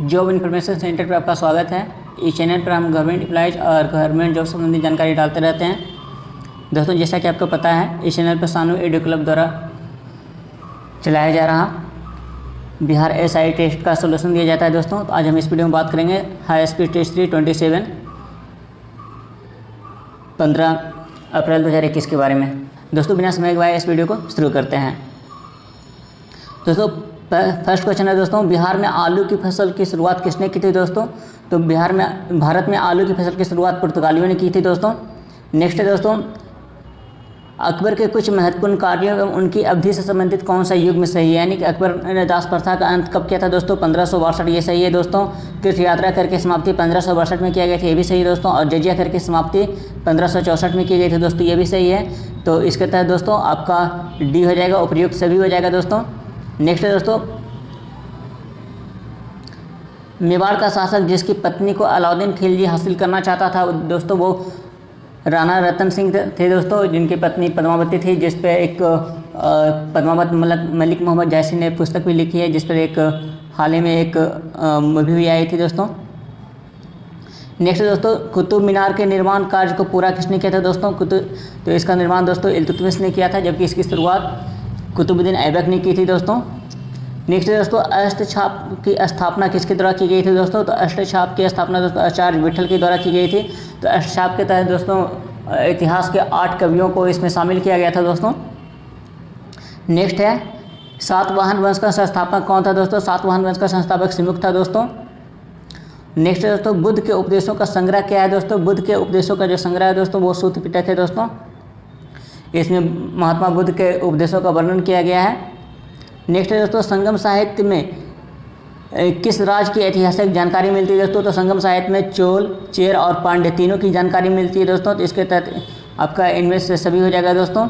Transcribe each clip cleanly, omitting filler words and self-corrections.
Job information centre पर आपका स्वागत है। इस चैनल पर हम गवर्नमेंट एम्प्लॉयज़ और गवर्नमेंट जॉब संबंधी जानकारी डालते रहते हैं। दोस्तों, जैसा कि आपको पता है, इस चैनल पर सानू एडू क्लब द्वारा चलाया जा रहा बिहार SI टेस्ट का सोल्यूशन दिया जाता है। दोस्तों, तो आज हम इस वीडियो में बात करेंगे हाई स्पीड टेस्ट 327 15 अप्रैल 2021 के बारे में। दोस्तों, बिना समय गवाए इस वीडियो को शुरू करते हैं। दोस्तों, फर्स्ट क्वेश्चन है दोस्तों, बिहार में आलू की फसल की शुरुआत किसने की थी दोस्तों? तो भारत में आलू की फसल की शुरुआत पुर्तगालियों ने की थी दोस्तों। नेक्स्ट है दोस्तों, अकबर के कुछ महत्वपूर्ण कार्यों एवं उनकी अवधि से संबंधित कौन सा युग में सही है? यानी कि अकबर ने दास प्रथा का अंत कब किया था दोस्तों? 1562, ये सही है दोस्तों। तीर्थ यात्रा करके समाप्ति 1562 में किया गया था, ये भी सही है दोस्तों। और जजिया करके समाप्ति 1564 में की गई थी दोस्तों, ये भी सही है। तो इसके तहत दोस्तों आपका डी हो जाएगा, उपयुक्त सभी हो जाएगा दोस्तों। नेक्स्ट है दोस्तों, मेवाड़ का शासक जिसकी पत्नी को अलाउद्दीन खिलजी हासिल करना चाहता था दोस्तों, वो राणा रतन सिंह थे दोस्तों, जिनकी पत्नी पद्मावती थी, जिस पे एक पद्मावत मलिक मोहम्मद जैसी ने पुस्तक भी लिखी है, जिस पर एक हाल ही में एक मूवी भी आई थी दोस्तों। नेक्स्ट दोस्तों, कुतुब मीनार के निर्माण कार्य को पूरा किसने किया था दोस्तों? तो इसका निर्माण दोस्तों इल्तुतमिश ने किया था, जबकि इसकी शुरुआत कुतुबुद्दीन ऐबक ने की थी दोस्तों। नेक्स्ट दोस्तों, अष्टछाप की स्थापना किसके द्वारा की गई थी दोस्तों? तो अष्टछाप की स्थापना दोस्तों आचार्य विठल के द्वारा की गई थी। तो अष्टछाप के तहत दोस्तों इतिहास के 8 कवियों को इसमें शामिल किया गया था दोस्तों। नेक्स्ट है, सातवाहन वंश का संस्थापक कौन था दोस्तों? सातवाहन वंश का संस्थापक सिमुक था दोस्तों। नेक्स्ट दोस्तों, बुद्ध के उपदेशों का संग्रह क्या है दोस्तों? बुद्ध के उपदेशों का जो संग्रह है दोस्तों वो सूत्र पिटक है दोस्तों। इसमें महात्मा बुद्ध के उपदेशों का वर्णन किया गया है। नेक्स्ट है दोस्तों, संगम साहित्य में किस राज्य की ऐतिहासिक जानकारी मिलती है दोस्तों? तो संगम साहित्य में चोल, चेर और पांड्य तीनों की जानकारी मिलती है दोस्तों। तो इसके तहत आपका इनमें से सभी हो जाएगा दोस्तों।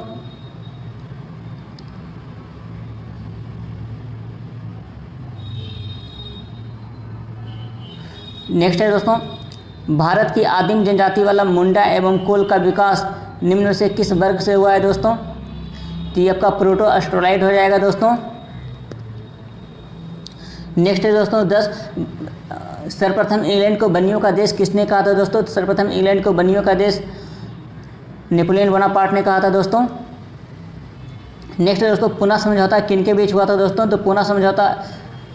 नेक्स्ट है दोस्तों, भारत की आदिम जनजाति वाला मुंडा एवं कोल का विकास निम्न में से किस वर्ग से हुआ है दोस्तों? तो ये आपका प्रोटो एस्ट्रोलाइट हो जाएगा दोस्तों। नेक्स्ट है दोस्तों 10, सर्वप्रथम इंग्लैंड को बनियों का देश किसने कहा था दोस्तों? तो सर्वप्रथम इंग्लैंड को बनियों का देश नेपोलियन बोनापार्ट ने कहा था दोस्तों। नेक्स्ट है दोस्तों, पुना समझौता किन के बीच हुआ था दोस्तों? तो पुना समझौता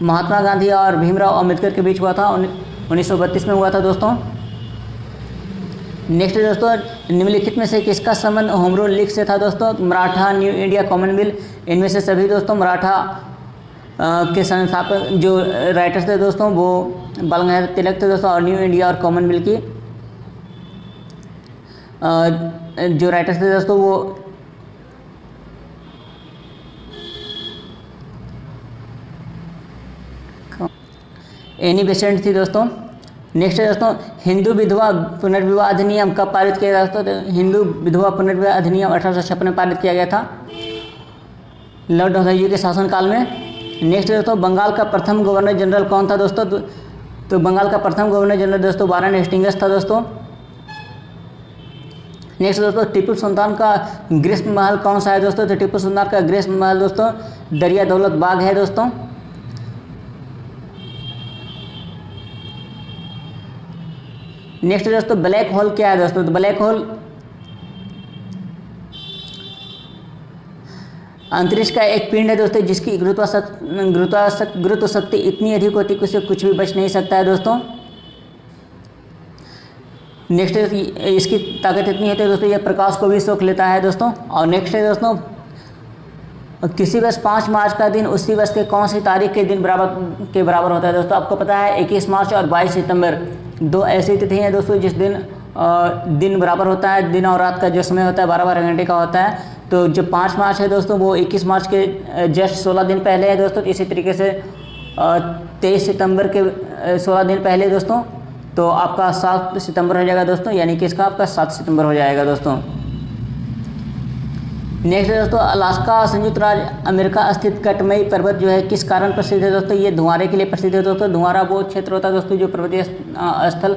महात्मा गांधी और भीमराव अम्बेडकर के बीच हुआ था, 1932 में हुआ था दोस्तों। नेक्स्ट दोस्तों, निम्नलिखित में से किसका संबंध होम रूल लीग से था दोस्तों? मराठा, न्यू इंडिया, कॉमनवेल्थ, इनमें से सभी दोस्तों मराठा के संस्थापक जो राइटर्स थे दोस्तों वो बाल गंगाधर तिलक थे दोस्तों। और न्यू इंडिया और कॉमनवेल्थ की जो राइटर्स थे दोस्तों वो एनी बेसेंट थी दोस्तों। नेक्स्ट है दोस्तों, हिंदू विधवा पुनर्विवाह अधिनियम कब पारित किया गया दोस्तों? तो हिंदू विधवा पुनर्विवाह अधिनियम 1856 में पारित किया गया था, लॉर्ड डलहौजी के शासनकाल में। नेक्स्ट दोस्तों, बंगाल का प्रथम गवर्नर जनरल कौन था दोस्तों? तो बंगाल का प्रथम गवर्नर जनरल दोस्तों वारेन हेस्टिंग्स था दोस्तों। नेक्स्ट दोस्तों, टीपू सुल्तान का ग्रीष्म महल कौन सा है दोस्तों? तो टीपू सुल्तान का ग्रीष्म महल दोस्तों दरिया दौलत बाग है दोस्तों। नेक्स्ट दोस्तों, ब्लैक होल क्या है दोस्तों? तो ब्लैक होल अंतरिक्ष का एक पिंड है दोस्तों जिसकी गुरुत्व शक्ति इतनी अधिक होती है कि उससे कुछ भी बच नहीं सकता है दोस्तों। नेक्स्ट इसकी ताकत इतनी होती है दोस्तों यह प्रकाश को भी सोख लेता है दोस्तों। और नेक्स्ट है दोस्तों, किसी वर्ष 5 मार्च का दिन उसी वर्ष के कौन सी तारीख के दिन बराबर होता है दोस्तों? आपको पता है 21 मार्च और 22 सितंबर 2 ऐसी तिथि हैं दोस्तों जिस दिन बराबर होता है। दिन और रात का जो समय होता है 12-12 घंटे का होता है। तो जो 5 मार्च है दोस्तों वो 21 मार्च के जस्ट 16 दिन पहले है दोस्तों। इसी तरीके से 23 सितंबर के 16 दिन पहले दोस्तों तो आपका 7 सितंबर हो जाएगा दोस्तों, यानी कि इसका आपका 7 सितंबर हो जाएगा दोस्तों। नेक्स्ट दोस्तों, अलास्का संयुक्त राज्य अमेरिका स्थित कटमई पर्वत जो है किस कारण प्रसिद्ध है दोस्तों? ये धुआरे के लिए प्रसिद्ध है दोस्तों। धुआरा वो क्षेत्र होता है दोस्तों जो पर्वतीय स्थल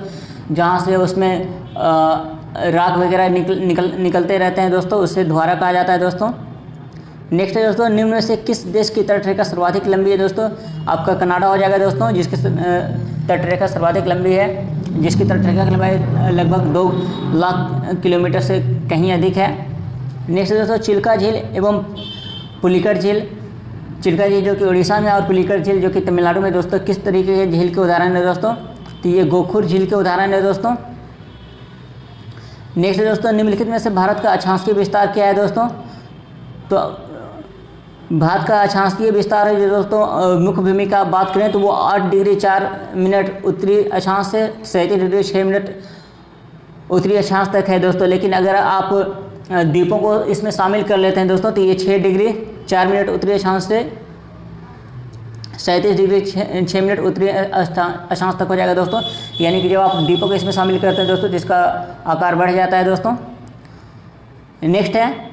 जहाँ से उसमें राख वगैरह निकलते रहते हैं दोस्तों, उससे धुआरा कहा जाता है दोस्तों। नेक्स्ट है दोस्तों, निम्न में से किस देश की तटरेखा सर्वाधिक लंबी है दोस्तों? आपका कनाडा हो जाएगा दोस्तों, जिसकी तटरेखा सर्वाधिक लंबी है, जिसकी तटरेखा की लंबाई लगभग 2 लाख किलोमीटर से कहीं अधिक है। नेक्स्ट है दोस्तों, चिल्का झील एवं पुलिकट झील। चिल्का झील जो कि उड़ीसा में और पुलिकट झील जो कि तमिलनाडु में दोस्तों किस तरीके के झील के उदाहरण है दोस्तों? तो ये गोखुर झील के उदाहरण है दोस्तों। नेक्स्ट है दोस्तों, निम्नलिखित में से भारत का अक्षांशीय विस्तार क्या है दोस्तों? तो भारत का अक्षांशीय विस्तार है जो दोस्तों मुख्य भूमि का बात करें तो वो 8 डिग्री 4 मिनट उत्तरी अक्षांश से 37 डिग्री 6 मिनट उत्तरी अक्षांश तक है दोस्तों। लेकिन अगर आप द्वीपों को इसमें शामिल कर लेते हैं दोस्तों तो ये 6 डिग्री 4 मिनट उत्तरी अक्षांश से 37 डिग्री 6 मिनट उत्तरी अक्षांश तक हो जाएगा दोस्तों। यानी कि जब आप द्वीपों को इसमें शामिल करते हैं दोस्तों जिसका आकार बढ़ जाता है दोस्तों। नेक्स्ट है,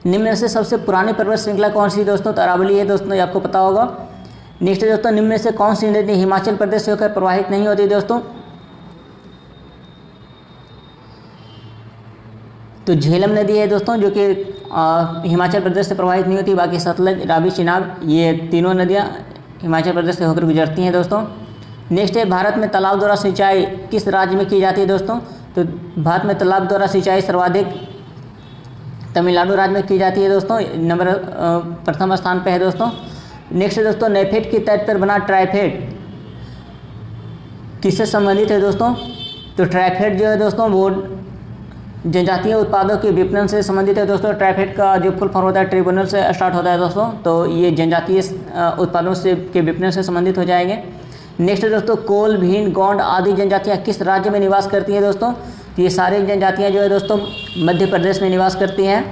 निम्न में से सबसे पुरानी पर्वत श्रृंखला कौन सी दोस्तों? तो अरावली है दोस्तों, ये आपको पता होगा। नेक्स्ट है दोस्तों, निम्न में से कौन सी नदी हिमाचल प्रदेश से होकर प्रवाहित नहीं होती दोस्तों? तो झेलम नदी है दोस्तों जो कि हिमाचल प्रदेश से प्रवाहित नहीं होती। बाकी सतलज, रावी, चिनाब ये तीनों नदियाँ हिमाचल प्रदेश से होकर गुजरती हैं दोस्तों। नेक्स्ट है, भारत में तालाब द्वारा सिंचाई किस राज्य में की जाती है दोस्तों? तो भारत में तालाब द्वारा सिंचाई सर्वाधिक तमिलनाडु राज्य में की जाती है दोस्तों, नंबर प्रथम स्थान पे है दोस्तों। नेक्स्ट है दोस्तों, नेफेड की तर्ज पर बना ट्राइफेड किससे संबंधित है दोस्तों? तो ट्राइफेड जो है दोस्तों वो जनजातीय उत्पादों के विपणन से संबंधित है दोस्तों। ट्राइफेड का जो फुल फॉर्म होता है ट्रिब्यूनल से स्टार्ट होता है दोस्तों, तो ये जनजातीय उत्पादों से के विपणन से संबंधित हो जाएंगे। नेक्स्ट है दोस्तों, कोल, भील, गोंड आदि जनजातियाँ किस राज्य में निवास करती हैं दोस्तों? तो ये सारी जनजातियाँ जो है दोस्तों मध्य प्रदेश में निवास करती हैं,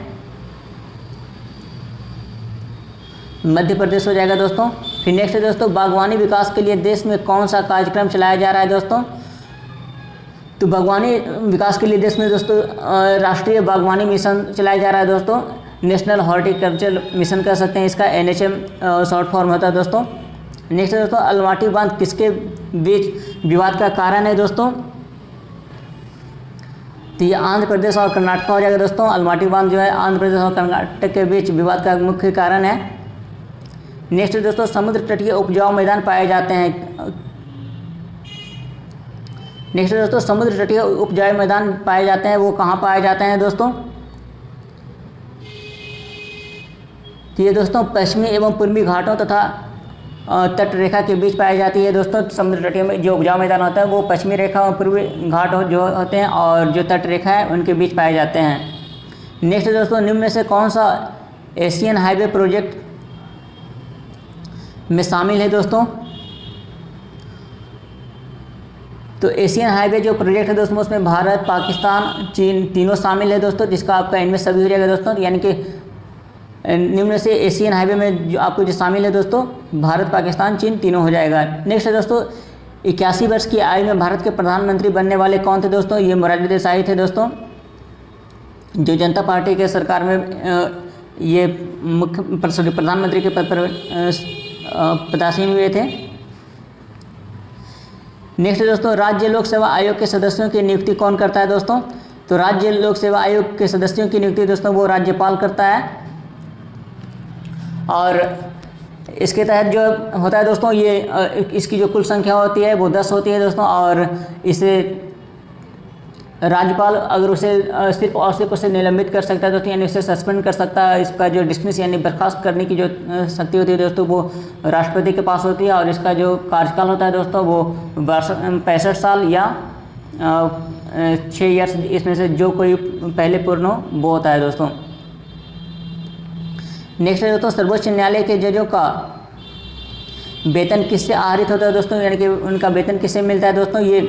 मध्य प्रदेश हो जाएगा दोस्तों। फिर नेक्स्ट है दोस्तों, बागवानी विकास के लिए देश में कौन सा कार्यक्रम चलाया जा रहा है दोस्तों? तो बागवानी विकास के लिए देश में दोस्तों राष्ट्रीय बागवानी मिशन चलाया जा रहा है दोस्तों। नेशनल हॉर्टिकल्चर मिशन कह सकते हैं इसका, NHM शॉर्ट फॉर्म होता है दोस्तों। नेक्स्ट है दोस्तों, अलमाटी बांध किसके बीच विवाद का कारण है दोस्तों? तो ये आंध्र प्रदेश और कर्नाटक हो जाएगा दोस्तों। अलमाटी बांध जो है आंध्र प्रदेश और कर्नाटक के बीच विवाद का मुख्य कारण है। नेक्स्ट है दोस्तों, समुद्र तटीय उपजाऊ मैदान पाए जाते हैं। नेक्स्ट है दोस्तों, समुद्र तटीय उपजाऊ मैदान पाए जाते हैं, वो कहाँ पाए जाते हैं दोस्तों? तो ये दोस्तों पश्चिमी एवं पूर्वी घाटों तथा तट रेखा के बीच पाई जाती है दोस्तों। समुद्र तटीय में जो उपजाऊ मैदान होता है वो पश्चिमी रेखा और पूर्वी घाट जो होते हैं और जो तट रेखा है उनके बीच पाए जाते हैं। नेक्स्ट दोस्तों, निम्न में से कौन सा एशियन हाईवे प्रोजेक्ट में शामिल है दोस्तों? तो एशियन हाईवे जो प्रोजेक्ट है दोस्तों उसमें भारत, पाकिस्तान, चीन तीनों शामिल है दोस्तों, जिसका आपका इनमें सभी हो जाएगा दोस्तों। यानी कि निम्न से एशियन हाईवे में जो आपको जो शामिल है दोस्तों भारत, पाकिस्तान, चीन तीनों हो जाएगा। नेक्स्ट है दोस्तों, 81 वर्ष की आयु में भारत के प्रधानमंत्री बनने वाले कौन थे दोस्तों? ये मोरारजी देसाई थे दोस्तों, जो जनता पार्टी के सरकार में ये प्रधानमंत्री के पद पर पदासीन हुए थे। नेक्स्ट दोस्तों, राज्य लोक सेवा आयोग के सदस्यों की नियुक्ति कौन करता है दोस्तों? तो राज्य लोक सेवा आयोग के सदस्यों की नियुक्ति दोस्तों वो राज्यपाल करता है। और इसके तहत जो होता है दोस्तों ये इसकी जो कुल संख्या होती है वो 10 होती है दोस्तों। और इसे राज्यपाल अगर उसे सिर्फ और सिर्फ उसे निलंबित कर सकता है दोस्तों, यानी उसे सस्पेंड कर सकता है। इसका जो डिसमिस यानी बर्खास्त करने की जो शक्ति होती है दोस्तों वो राष्ट्रपति के पास होती है। और इसका जो कार्यकाल होता है दोस्तों वो 65 साल या 6 ईयर्स, इसमें से जो कोई पहले पूर्ण हो वो होता है दोस्तों। नेक्स्ट है दोस्तों, सर्वोच्च न्यायालय के जजों का वेतन किससे आहरित होता है दोस्तों? यानी कि उनका वेतन किससे मिलता है दोस्तों? ये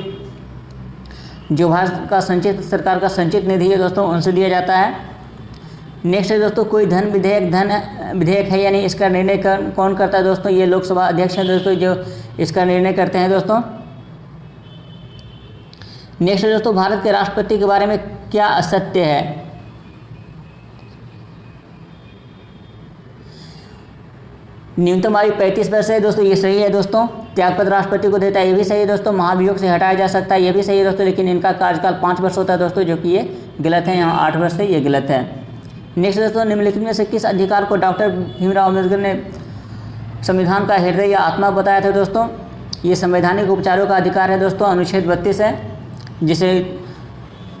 जो भारत का संचित सरकार का संचित निधि है दोस्तों उनसे दिया जाता है। नेक्स्ट है दोस्तों, कोई धन विधेयक है यानी इसका निर्णय कौन करता है दोस्तों? ये लोकसभा अध्यक्ष हैं दोस्तों जो इसका निर्णय करते हैं दोस्तों। नेक्स्ट है दोस्तों, भारत के राष्ट्रपति के बारे में क्या असत्य है? न्यूनतम आयु 35 वर्ष है दोस्तों, ये सही है दोस्तों। त्यागपत्र राष्ट्रपति को देता है, ये भी सही है दोस्तों। महाभियोग से हटाया जा सकता है, ये भी सही है दोस्तों, लेकिन इनका कार्यकाल 5 वर्ष होता है दोस्तों, जो कि ये गलत है। यहाँ 8 वर्ष है, ये गलत है। नेक्स्ट दोस्तों, निम्नलिखित में से किस अधिकार को डॉक्टर भीमराव अम्बेडकर ने संविधान का हृदय या आत्मा बताया था दोस्तों? ये संवैधानिक उपचारों का अधिकार है दोस्तों, अनुच्छेद 32 है, जिसे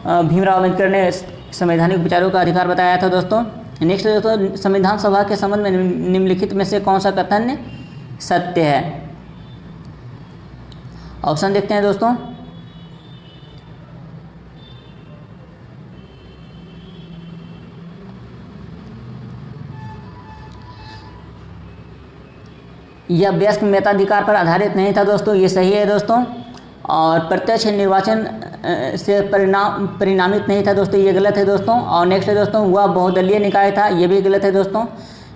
भीमराव अम्बेडकर ने संवैधानिक उपचारों का अधिकार बताया था दोस्तों। नेक्स्ट दोस्तों, संविधान सभा के संबंध में निम्नलिखित में से कौन सा कथन सत्य है? ऑप्शन देखते हैं दोस्तों। यह व्यस्क मताधिकार पर आधारित नहीं था दोस्तों, ये सही है दोस्तों। और प्रत्यक्ष निर्वाचन से परिणामित नहीं था दोस्तों, ये गलत है दोस्तों। और नेक्स्ट है दोस्तों, वह बहुदलीय निकाय था, ये भी गलत है दोस्तों।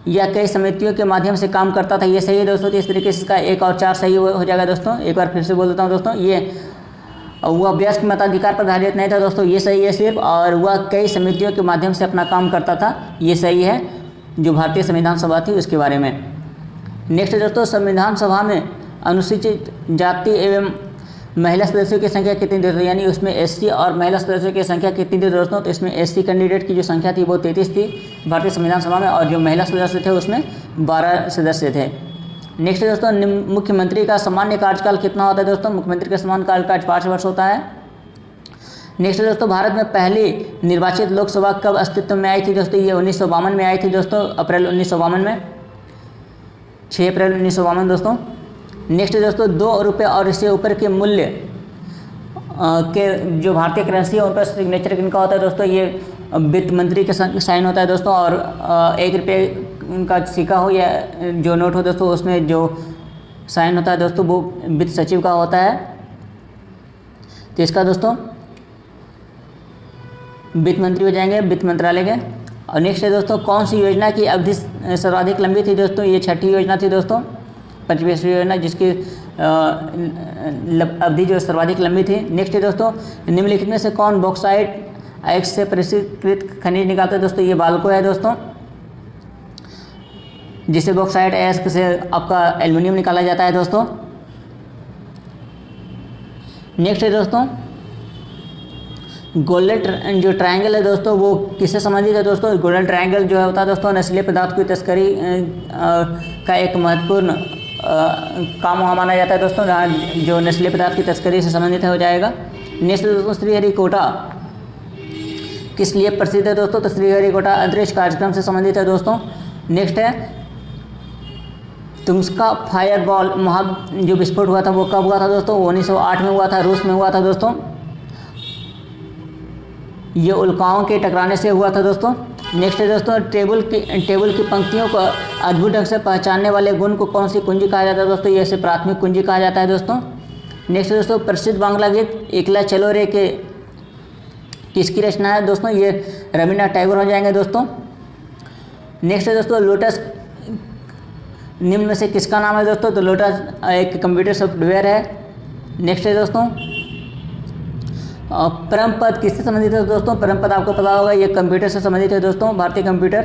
यह कई समितियों के माध्यम से काम करता था, ये सही है दोस्तों। तो इस तरीके से इसका 1 और 4 सही हो जाएगा दोस्तों। एक बार फिर से बोल देता हूँ दोस्तों, ये वह व्यस्क मताधिकार पर आधारित नहीं था दोस्तों, ये सही है सिर्फ। और वह कई समितियों के माध्यम से अपना काम करता था, ये सही है, जो भारतीय संविधान सभा थी उसके बारे में। नेक्स्ट दोस्तों, संविधान सभा में अनुसूचित जाति एवं महिला सदस्यों की संख्या कितनी थी दोस्तों? यानी उसमें एससी और महिला सदस्यों की संख्या कितनी थी दोस्तों? तो इसमें एससी कैंडिडेट की जो संख्या थी वो 33 थी भारतीय संविधान सभा में, और जो महिला सदस्य थे उसमें 12 सदस्य थे। नेक्स्ट दोस्तों, मुख्यमंत्री का सामान्य कार्यकाल कितना होता है दोस्तों? मुख्यमंत्री का सामान्य कार्यकाल 5 वर्ष होता है। नेक्स्ट दोस्तों, भारत में पहली निर्वाचित लोकसभा कब अस्तित्व में आई थी दोस्तों? ये 1952 में आई थी दोस्तों, अप्रैल 1952 में, 6 अप्रैल 1952 दोस्तों। नेक्स्ट दोस्तों, 2 रुपये और इससे ऊपर के मूल्य के जो भारतीय करेंसी है उन पर सिग्नेचर किनका होता है दोस्तों? ये वित्त मंत्री के साइन होता है दोस्तों। और 1 रुपये का सिक्का हो या जो नोट हो दोस्तों, उसमें जो साइन होता है दोस्तों वो वित्त सचिव का होता है। तो इसका दोस्तों वित्त मंत्री हो जाएंगे, वित्त मंत्रालय के। और नेक्स्ट है दोस्तों, कौन सी योजना की अवधि सर्वाधिक लंबी थी दोस्तों? ये 6ठी योजना थी दोस्तों, पंचवर्षीय योजना, जिसकी अवधि जो सर्वाधिक लंबी थी। नेक्स्ट है दोस्तों, निम्नलिखित में से कौन बॉक्साइट एक्ट से परिष्कृत खनिज निकालता है दोस्तों? ये बाल्को है दोस्तों, जिसे बॉक्साइट एक्ट से आपका एल्युमिनियम निकाला जाता है दोस्तों। नेक्स्ट है दोस्तों, गोल्डन जो ट्रायंगल है दोस्तों वो किससे संबंधित है दोस्तों? गोल्डन ट्रायंगल जो होता है दोस्तों, नशीले पदार्थ की तस्करी का एक महत्वपूर्ण काम वहाँ माना जाता है दोस्तों, जहाँ जो नशीले पदार्थ की तस्करी से संबंधित हो जाएगा। नेक्स्ट दोस्तों, श्रीहरिकोटा किस लिए प्रसिद्ध है दोस्तों? तो श्रीहरिकोटा अंतरिक्ष कार्यक्रम से संबंधित है दोस्तों। नेक्स्ट है, तुमस्का फायरबॉल जो विस्फोट हुआ था वो कब हुआ था दोस्तों? 1908 में हुआ था, रूस में हुआ था दोस्तों। ये उल्काओं के टकराने से हुआ था दोस्तों। नेक्स्ट है दोस्तों, टेबल की पंक्तियों को अद्भुत ढंग से पहचानने वाले गुण को कौन सी कुंजी कहा जाता है दोस्तों? ये इसे प्राथमिक कुंजी कहा जाता है दोस्तों। नेक्स्ट दोस्तों, प्रसिद्ध बांग्ला गीत एकला चलो रे के किसकी रचना है दोस्तों? ये रवींद्रनाथ टैगोर हो जाएंगे दोस्तों। नेक्स्ट है दोस्तों, लोटस निम्न में से किसका नाम है दोस्तों? तो लोटस एक कंप्यूटर सॉफ्टवेयर है। नेक्स्ट है दोस्तों, परम पद किससे संबंधित है दोस्तों? परम पद आपको पता होगा, ये कंप्यूटर से संबंधित है दोस्तों, भारतीय कंप्यूटर।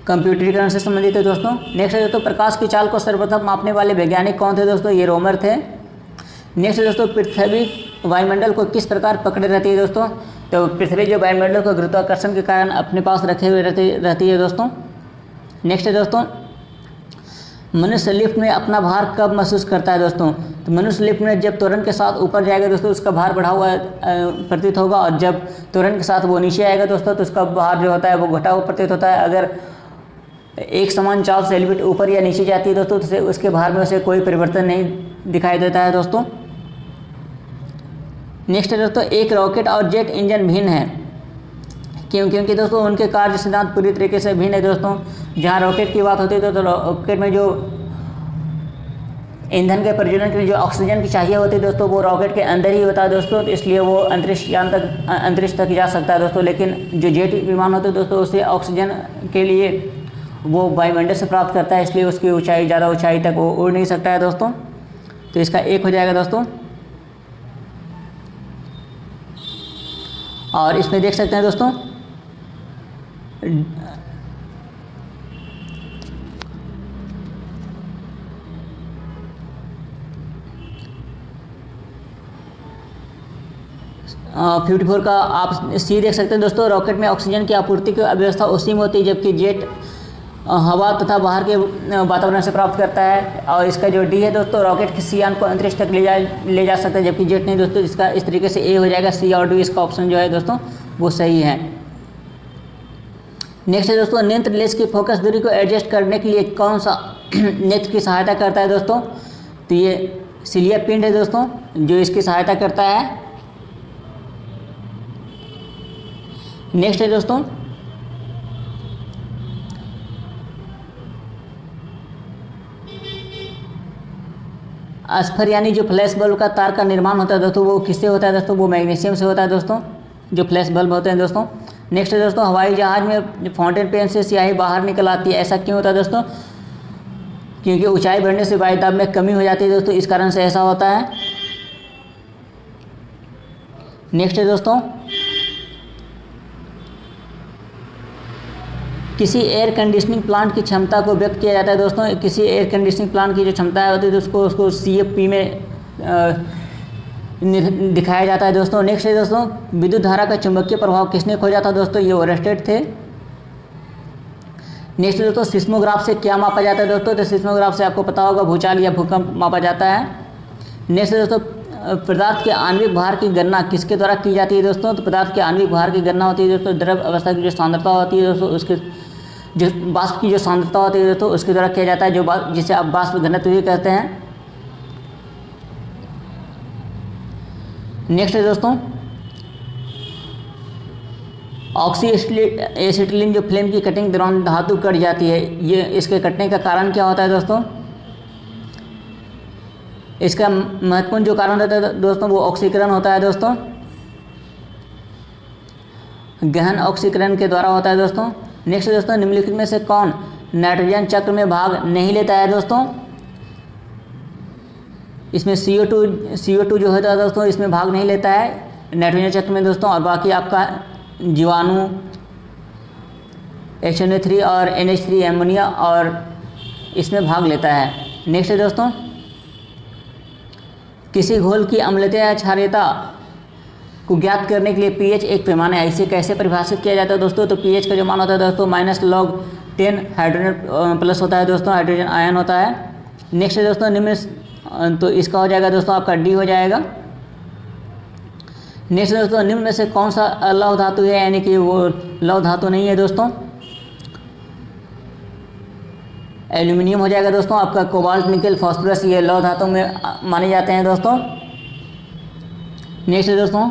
कंप्यूटरीकरण से संबंधित है दोस्तों। नेक्स्ट है दोस्तों, प्रकाश की चाल को सर्वप्रथम मापने वाले वैज्ञानिक कौन थे दोस्तों? ये रोमर थे। नेक्स्ट है दोस्तों, पृथ्वी वायुमंडल को किस प्रकार पकड़े रहती है दोस्तों? तो पृथ्वी जो वायुमंडल को गुरुत्वाकर्षण के कारण अपने पास रखे हुए रहती है दोस्तों। नेक्स्ट है दोस्तों, मनुष्य लिफ्ट में अपना भार कब महसूस करता है दोस्तों? तो मनुष्य लिफ्ट में जब त्वरण के साथ ऊपर जाएगा दोस्तों उसका भार बढ़ा हुआ प्रतीत होगा, और जब त्वरण के साथ वो नीचे आएगा दोस्तों तो उसका भार जो होता है वो घटा हुआ प्रतीत होता है। अगर एक समान चाल से एलिवेटर ऊपर या नीचे जाती है दोस्तों तो उसके भार में उसे कोई परिवर्तन नहीं दिखाई देता है दोस्तों। नेक्स्ट है दोस्तों, एक रॉकेट और जेट इंजन भिन्न है क्योंकि दोस्तों उनके कार्य सिद्धांत पूरी तरीके से भिन्न है दोस्तों। जहाँ रॉकेट की बात होती है तो रॉकेट में जो ईंधन के प्रज्वलन के लिए जो ऑक्सीजन की चाहिए होती है दोस्तों वो रॉकेट के अंदर ही होता है दोस्तों, तो इसलिए वो अंतरिक्ष तक जा सकता है दोस्तों। लेकिन जो जेट विमान होते हैं दोस्तों उसे ऑक्सीजन के लिए वो वायुमंडल से प्राप्त करता है, इसलिए उसकी ऊंचाई ज़्यादा ऊंचाई तक वो उड़ नहीं सकता है दोस्तों। तो इसका 1 हो जाएगा दोस्तों। और इसमें देख सकते हैं दोस्तों 54 का आप सी देख सकते हैं दोस्तों। रॉकेट में ऑक्सीजन की आपूर्ति की व्यवस्था उसी में होती है, जबकि जेट हवा तथा बाहर के वातावरण से प्राप्त करता है। और इसका जो डी है दोस्तों, रॉकेट किसी यान को अंतरिक्ष तक ले जा सकता है, जबकि जेट नहीं दोस्तों। इसका इस तरीके से ए हो जाएगा, सी और डी इसका ऑप्शन जो है दोस्तों वो सही है। नेक्स्ट है दोस्तों, नेत्र लेंस की फोकस दूरी को एडजस्ट करने के लिए कौन सा नेत्र की सहायता करता है दोस्तों? तो ये सिलिया पिंड है दोस्तों जो इसकी सहायता करता है। नेक्स्ट है दोस्तों, अस्फर यानी जो फ्लैश बल्ब का तार का निर्माण होता है दोस्तों वो किससे होता है दोस्तों? वो मैग्नीशियम से होता है दोस्तों, जो फ्लैश बल्ब होते हैं दोस्तों। नेक्स्ट है दोस्तों, हवाई जहाज में फाउंटेन पेन से स्याही बाहर निकल आती है, ऐसा क्यों होता है दोस्तों? क्योंकि ऊंचाई बढ़ने से वायु दाब में कमी हो जाती है दोस्तों, इस कारण से ऐसा होता है। नेक्स्ट है दोस्तों, किसी एयर कंडीशनिंग प्लांट की क्षमता को व्यक्त किया जाता है दोस्तों। किसी एयर कंडीशनिंग प्लांट की जो क्षमता होती है तो उसको CFP में दिखाया जाता है दोस्तों। नेक्स्ट है दोस्तों, विद्युत धारा का चुंबकीय प्रभाव किसने खोजा था दोस्तों? ये ओरेस्टेड थे। नेक्स्ट दोस्तों, सिस्मोग्राफ से क्या मापा जाता है दोस्तों? तो सिस्मोग्राफ से आपको पता होगा भूचाल या भूकंप मापा जाता है। नेक्स्ट दोस्तों, पदार्थ के आणविक भार की गणना किसके द्वारा की जाती है दोस्तों? तो पदार्थ के आणविक भार की गणना होती है दोस्तों द्रव अवस्था की जो सांद्रता होती है दोस्तों, उसके जो वाष्प की जो सांद्रता होती है दोस्तों उसके द्वारा किया जाता है, जो जिसे आप वाष्प घनत्व भी कहते हैं। नेक्स्ट है दोस्तों, ऑक्सी एसिटिलीन जो फ्लेम की कटिंग दौरान धातु कट जाती है, ये इसके कटने का कारण क्या होता है दोस्तों? इसका महत्वपूर्ण जो कारण होता है दोस्तों वो ऑक्सीकरण होता है दोस्तों, गहन ऑक्सीकरण के द्वारा होता है दोस्तों। नेक्स्ट दोस्तों, निम्नलिखित में से कौन नाइट्रोजन चक्र में भाग नहीं लेता है दोस्तों? इसमें CO2 जो होता है दोस्तों इसमें भाग नहीं लेता है नाइट्रोजन चक्र में दोस्तों, और बाकी आपका जीवाणु HNO3 और NH3 एमोनिया और इसमें भाग लेता है। नेक्स्ट है दोस्तों, किसी घोल की अम्लता या क्षारीयता को ज्ञात करने के लिए pH एक पैमाना है, इसे कैसे परिभाषित किया जाता है दोस्तों? तो pH का जो मान होता है दोस्तों -log10 हाइड्रोजन प्लस होता है दोस्तों, हाइड्रोजन आयन होता है। नेक्स्ट है दोस्तों, निम्न तो इसका हो जाएगा दोस्तों आपका D हो जाएगा। नेक्स्ट दोस्तों, निम्न में से कौन सा लौह धातु है, यानी कि वो लौह धातु नहीं है दोस्तों? एल्यूमिनियम हो जाएगा दोस्तों आपका। कोबाल्ट, निकल, फास्फोरस ये लौह धातु में माने जाते हैं दोस्तों। नेक्स्ट है दोस्तों,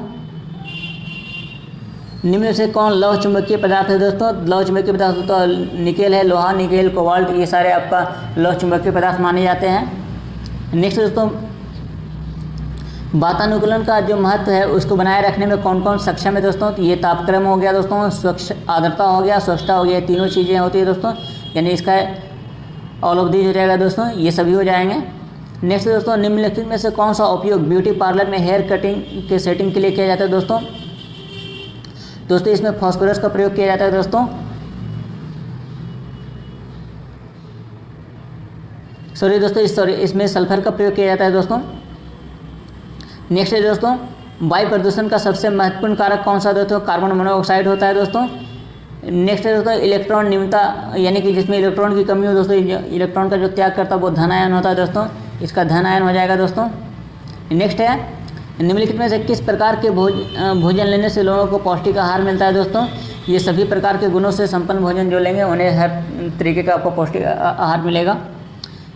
निम्न में से कौन लौह चुंबकीय पदार्थ है दोस्तों? लौह चुंबकीय पदार्थ तो निकेल है, लोहा, निकेल, कोबाल्ट ये सारे आपका लौह चुंबकीय पदार्थ माने जाते हैं। नेक्स्ट दोस्तों, वातानुकूलन का जो महत्व है उसको बनाए रखने में कौन कौन सक्षम है दोस्तों? तो ये तापक्रम हो गया दोस्तों, स्वच्छ आर्द्रता हो गया, स्वच्छता हो गया, तीनों चीज़ें होती है दोस्तों, यानी इसका ऑल ऑफ दीज हो जाएगा दोस्तों, ये सभी हो जाएंगे। नेक्स्ट दोस्तों, निम्नलिखित में से कौन सा उपयोग ब्यूटी पार्लर में हेयर कटिंग के सेटिंग के लिए किया जाता है दोस्तों? दोस्तों इसमें फास्फोरस का प्रयोग किया जाता है दोस्तों। इसमें सल्फर का प्रयोग किया जाता है दोस्तों। नेक्स्ट है दोस्तों, वायु प्रदूषण का सबसे महत्वपूर्ण कारक कौन सा दोस्तों? कार्बन मोनोऑक्साइड होता है दोस्तों। नेक्स्ट है दोस्तों, इलेक्ट्रॉन न्यूनता यानी कि जिसमें इलेक्ट्रॉन की कमी हो दोस्तों, इलेक्ट्रॉन का जो त्याग करता है वो धन आयन होता है दोस्तों, इसका धन आयन हो जाएगा दोस्तों। नेक्स्ट है, निम्नलिखित में से किस प्रकार के भोजन लेने से लोगों को पौष्टिक आहार मिलता है दोस्तों? ये सभी प्रकार के गुणों से संपन्न भोजन जो लेंगे उन्हें हर तरीके का आपको पौष्टिक आहार मिलेगा।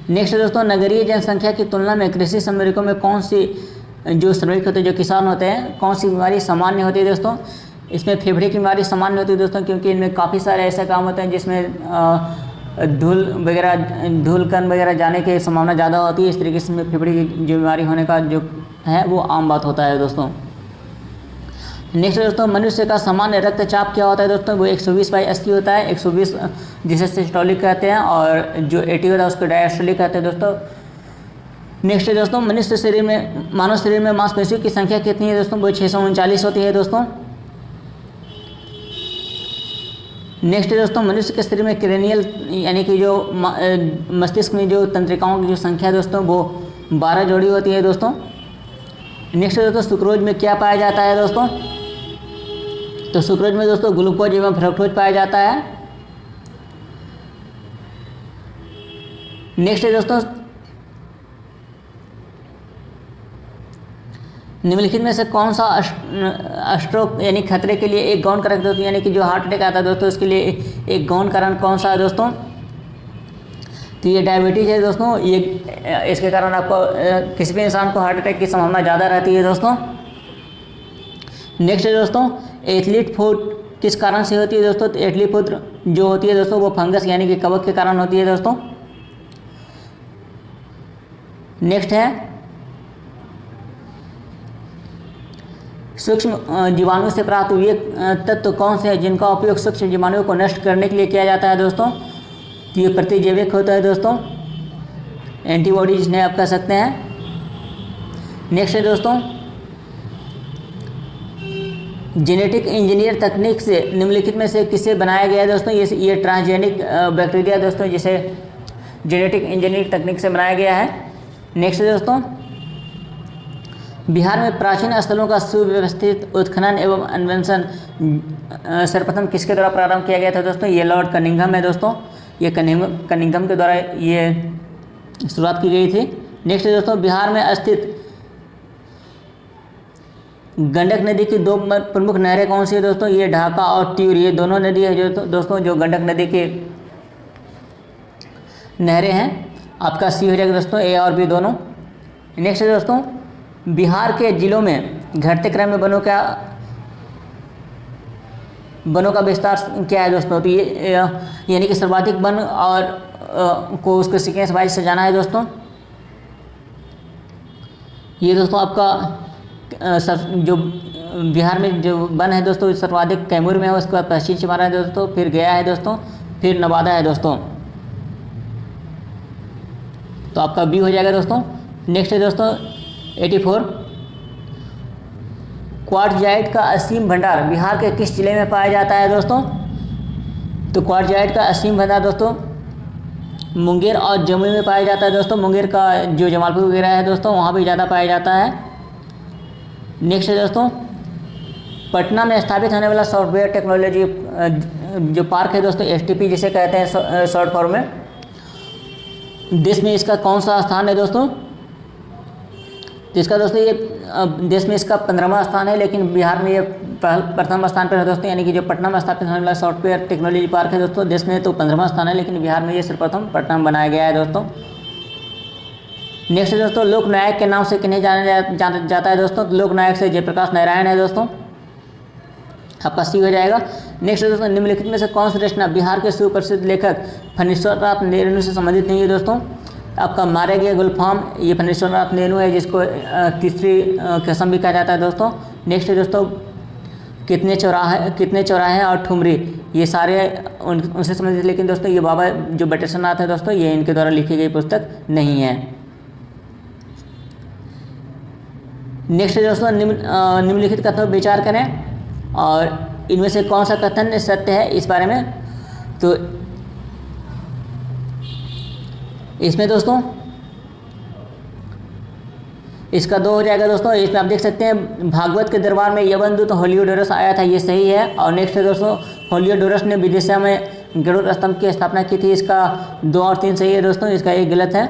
नेक्स्ट है दोस्तों, नगरीय जनसंख्या की तुलना में कृषि श्रमिकों में कौन सी जो श्रमिक होते हैं, जो किसान होते हैं, कौन सी बीमारी सामान्य होती है दोस्तों? इसमें फेफड़े की बीमारी सामान्य होती है दोस्तों, क्योंकि इनमें काफ़ी सारे ऐसे काम होते हैं जिसमें धूल कण वगैरह जाने की संभावना ज़्यादा होती है। इस तरीके से फेफड़े की जो बीमारी होने का जो है वो आम बात होता है दोस्तों। नेक्स्ट दोस्तों, मनुष्य का सामान्य रक्तचाप क्या होता है दोस्तों? वो 120/80 होता है। 120 जिसे सिस्टोलिक कहते हैं और जो 80 होता है उसको डायस्टोलिक कहते हैं दोस्तों। नेक्स्ट है दोस्तों, मनुष्य शरीर में, मानव शरीर में मांसपेशियों की संख्या कितनी है दोस्तों? वो 639 होती है दोस्तों। नेक्स्ट है दोस्तों, मनुष्य के शरीर में क्रेनियल यानी कि जो मस्तिष्क में जो तंत्रिकाओं की जो संख्या है दोस्तों वो 12 जोड़ी होती है दोस्तों। नेक्स्ट है दोस्तों सुक्रोज में क्या पाया जाता है दोस्तों, तो सुक्रोज में दोस्तों ग्लूकोज एवं फ्रक्टोज पाया जाता है। नेक्स्ट है दोस्तों निम्नलिखित में से कौन सा स्ट्रोक यानी खतरे के लिए एक गौण कारक दोस्तों, यानी कि जो हार्ट अटैक आता है दोस्तों इसके लिए एक गौण कारण कौन सा है दोस्तों, तो ये डायबिटीज़ है दोस्तों। ये इसके कारण आपको किसी भी इंसान को हार्ट अटैक की संभावना ज़्यादा रहती है दोस्तों। नेक्स्ट है दोस्तों एथलीट फुट किस कारण से होती है दोस्तों, तो एथलीट फुट जो होती है दोस्तों वो फंगस यानी कि कवक के कारण होती है दोस्तों। नेक्स्ट है सूक्ष्म जीवाणु से प्राप्त हुए तत्व कौन से हैं जिनका उपयोग सूक्ष्म जीवाणुओं को नष्ट करने के लिए किया जाता है दोस्तों, तो ये प्रतिजैविक होता है दोस्तों, एंटीबॉडी जिन्हें आप कह सकते हैं। नेक्स्ट है दोस्तों जेनेटिक इंजीनियर तकनीक से निम्नलिखित में से किसे बनाया गया है दोस्तों, ये ट्रांसजेनिक बैक्टीरिया दोस्तों जिसे जेनेटिक इंजीनियर तकनीक से बनाया गया है। नेक्स्ट है दोस्तों बिहार में प्राचीन स्थलों का सुव्यवस्थित उत्खनन एवं अन्वेषण सर्वप्रथम किसके द्वारा प्रारंभ किया गया था दोस्तों, ये लॉर्ड कनिंघम है दोस्तों, ये कनिंघम के द्वारा ये शुरुआत की गई थी। नेक्स्ट है दोस्तों बिहार में स्थित गंडक नदी की दो प्रमुख नहरें कौन सी है दोस्तों, ये ढाका और त्यूर, ये दोनों नदी है जो दोस्तों जो गंडक नदी की नहरें हैं। आपका सी हो जाएगा दोस्तों ए और बी दोनों। नेक्स्ट है दोस्तों बिहार के जिलों में घटते क्रम में वनों का विस्तार क्या है दोस्तों, तो ये यानी कि सर्वाधिक वन और को उसके सीक्वेंस वाइज से जाना है दोस्तों। ये दोस्तों आपका जो बिहार में जो वन है दोस्तों सर्वाधिक कैमूर में है, उसके बाद पश्चिम चंपारण है दोस्तों, फिर गया है दोस्तों, फिर नवादा है दोस्तों, तो आपका बी हो जाएगा दोस्तों। नेक्स्ट है दोस्तों 84 क्वार्टजाइट का असीम भंडार बिहार के किस जिले में पाया जाता है दोस्तों, तो क्वार्टजाइट का असीम भंडार दोस्तों मुंगेर और जमुई में पाया जाता है दोस्तों। मुंगेर का जो जमालपुर वगैरह है दोस्तों वहाँ भी ज़्यादा पाया जाता है। नेक्स्ट है दोस्तों पटना में स्थापित होने वाला सॉफ्टवेयर टेक्नोलॉजी जो पार्क है दोस्तों STP जिसे कहते हैं शॉर्ट फॉर्म में, देश में इसका कौन सा स्थान है दोस्तों, तो इसका दोस्तों ये देश में इसका 15वां स्थान है, लेकिन बिहार में ये प्रथम स्थान पर है दोस्तों, यानी कि जो पटना में स्थापित होने वाला सॉफ्टवेयर टेक्नोलॉजी पार्क है दोस्तों देश में तो 15वां स्थान है, लेकिन बिहार में ये सर्वप्रथम पटना में बनाया गया है दोस्तों। नेक्स्ट है दोस्तों लोक नायक के नाम से किन्हें जाना जाता है दोस्तों, तो लोक नायक से जयप्रकाश नारायण है दोस्तों, आपका सी हो जाएगा। नेक्स्ट है दोस्तों निम्नलिखित में से कौन सी रचना बिहार के सुप्रसिद्ध लेखक फणीश्वरनाथ नेहरू से संबंधित नहीं है दोस्तों, आपका मारे गए गुलफाम ये फणीश्वरनाथ नेहरू है जिसको तीसरी कसम भी कहा जाता है दोस्तों। नेक्स्ट है दोस्तों कितने चौराहे और ठुमरी ये सारे उनसे संबंधित, लेकिन दोस्तों ये बाबा जो बटेश्वर नाथ है दोस्तों ये इनके द्वारा लिखी गई पुस्तक नहीं है। नेक्स्ट है दोस्तों निम्नलिखित कथनों पर विचार करें और इनमें से कौन सा कथन सत्य है इस बारे में, तो इसमें दोस्तों इसका 2 हो जाएगा दोस्तों। इसमें आप देख सकते हैं भागवत के दरबार में यवनदूत होलियोडोरस आया था, ये सही है। और नेक्स्ट है दोस्तों होलियोडोरस ने विदिशा में गरुड़ स्तंभ की स्थापना की थी, इसका 2 और 3 सही है दोस्तों, इसका 1 गलत है।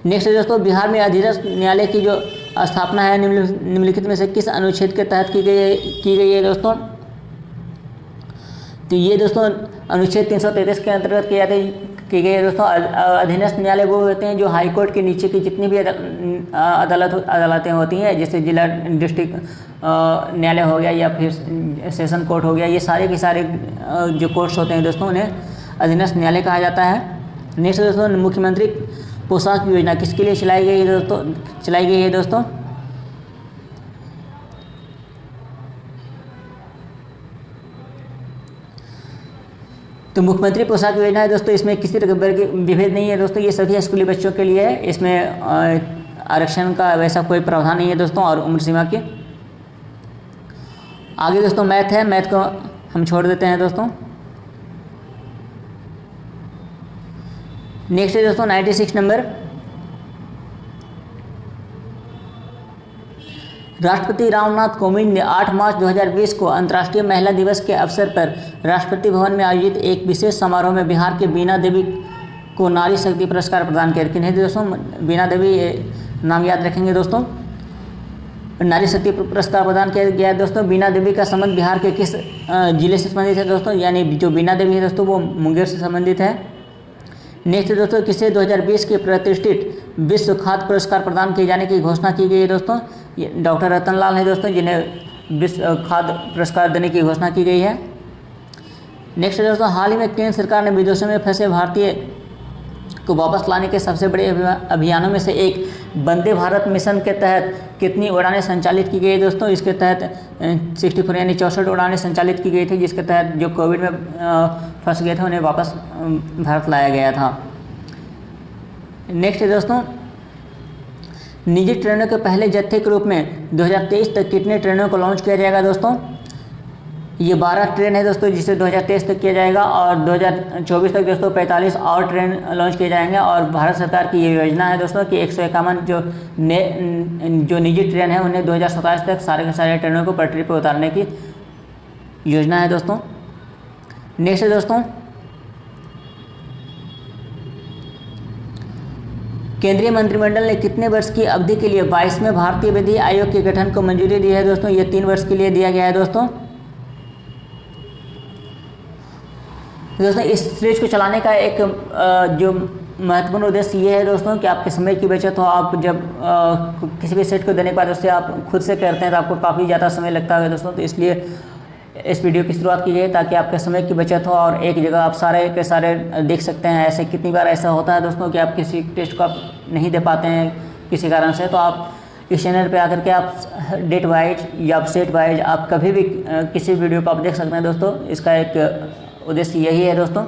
नेक्स्ट है दोस्तों बिहार में अधीनस्थ न्यायालय की जो स्थापना है निम्नलिखित में से किस अनुच्छेद के तहत की गई है दोस्तों, तो ये दोस्तों अनुच्छेद 333 के अंतर्गत की गई है दोस्तों। अधीनस्थ न्यायालय वो होते हैं जो हाई कोर्ट के नीचे की जितनी भी अदालतें होती हैं, जैसे जिला डिस्ट्रिक्ट न्यायालय हो गया या फिर सेशन कोर्ट हो गया, ये सारे के सारे जो कोर्ट्स होते हैं दोस्तों उन्हें अधीनस्थ न्यायालय कहा जाता है। नेक्स्ट दोस्तों मुख्यमंत्री पोशाक योजना किसके लिए चलाई गई है दोस्तों, तो मुख्यमंत्री पोशाक योजना है दोस्तों, इसमें किसी प्रकार के विभेद नहीं है दोस्तों, ये सभी स्कूली बच्चों के लिए है, इसमें आरक्षण का वैसा कोई प्रावधान नहीं है दोस्तों और उम्र सीमा के। आगे दोस्तों मैथ है, मैथ को हम छोड़ देते हैं दोस्तों। नेक्स्ट है दोस्तों 96 नंबर राष्ट्रपति रामनाथ कोविंद ने 8 मार्च 2020 को अंतर्राष्ट्रीय महिला दिवस के अवसर पर राष्ट्रपति भवन में आयोजित एक विशेष समारोह में बिहार के बीना देवी को नारी शक्ति पुरस्कार प्रदान किया। किन्हें दोस्तों? बीना देवी, नाम याद रखेंगे दोस्तों। नारी शक्ति पुरस्कार प्रदान किया गया है दोस्तों। बीना देवी का संबंध बिहार के किस जिले से संबंधित है दोस्तों? यानी जो बीना देवी है दोस्तों वो मुंगेर से संबंधित है। नेक्स्ट दोस्तों, किसे 2020 के प्रतिष्ठित विश्व खाद्य पुरस्कार प्रदान किए जाने की घोषणा की गई है दोस्तों? ये डॉक्टर रतन लाल है दोस्तों, जिन्हें विश्व खाद्य पुरस्कार देने की घोषणा की गई है। नेक्स्ट दोस्तों, हाल ही में केंद्र सरकार ने विदेशों में फंसे भारतीय को वापस लाने के सबसे बड़े अभियानों में से एक वंदे भारत मिशन के तहत कितनी उड़ानें संचालित की गई दोस्तों? इसके तहत 64 यानी 64 उड़ानें संचालित की गई थी, जिसके तहत जो कोविड में फंस गए थे उन्हें वापस भारत लाया गया था। नेक्स्ट दोस्तों, निजी ट्रेनों के पहले जत्थे के रूप में 2023 तक कितने ट्रेनों को लॉन्च किया जाएगा दोस्तों? ये 12 ट्रेन है दोस्तों, जिसे 2023 तक किया जाएगा और 2024 तक दोस्तों 45 और ट्रेन लॉन्च किए जाएंगे। और भारत सरकार की ये योजना है दोस्तों कि 151 जो निजी ट्रेन है उन्हें 2027 तक सारे के सारे ट्रेनों को पटरी पर उतारने की योजना है दोस्तों। नेक्स्ट है दोस्तों, केंद्रीय मंत्रिमंडल ने कितने वर्ष की अवधि के लिए 22वें भारतीय विधि आयोग के गठन को मंजूरी दी है दोस्तों? ये 3 वर्ष के लिए दिया गया है दोस्तों। इस सीरीज को चलाने का एक जो महत्वपूर्ण उद्देश्य ये है दोस्तों कि आपके समय की बचत हो। आप जब किसी भी सेट को देने के बाद उससे आप खुद से करते हैं तो आपको काफ़ी ज़्यादा समय लगता है दोस्तों। तो इसलिए इस वीडियो की शुरुआत की गई ताकि आपके समय की बचत हो और एक जगह आप सारे के सारे देख सकते हैं। ऐसे कितनी बार ऐसा होता है दोस्तों कि आप किसी टेस्ट को आप नहीं दे पाते हैं किसी कारण से, तो आप इस चैनल पे आकर के आप डेट वाइज या सेट वाइज आप कभी भी किसी वीडियो को आप देख सकते हैं दोस्तों। इसका एक उद्देश्य यही है दोस्तों।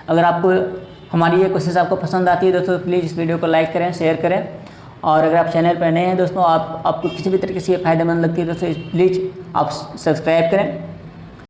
अगर आपको हमारी ये कोशिश आपको पसंद आती है दोस्तों, प्लीज़ इस वीडियो को लाइक करें, शेयर करें। और अगर आप चैनल पर नए हैं दोस्तों, आपको किसी भी तरीके से ये फ़ायदेमंद लगती है दोस्तों, प्लीज़ आप सब्सक्राइब करें।